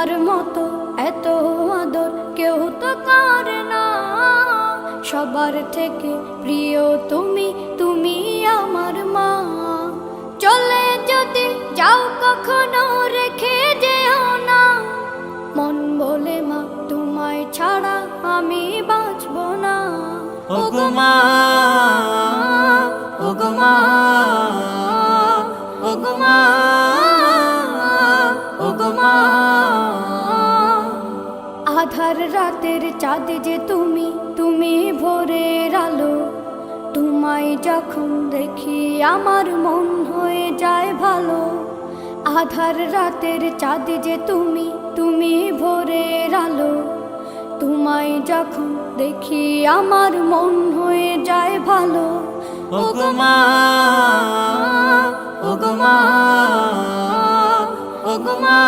তোমার মতো এত আদর কেউ তো করে না। সবার থেকে প্রিয় তুমি, তুমি আমার মা। চলে যদি যাও কখনো রেখে যেও না, মন বলে মা তোমায় ছাড়া আমি বাঁচব না। ওগো মা, ওগো মা, ওগো মা, ওগো মা। আধার রাতের চাঁদ যে তুমি, তুমি ভোরের আলো। তোমায় যখন দেখি আমার মন হয়ে যায় ভালো। আধার রাতের চাঁদ যে তুমি, তুমি ভোরের আলো। তোমায় যখন দেখি আমার মন হয়ে যায় ভালো। ওগো মা, ওগো মা, ওগো মা।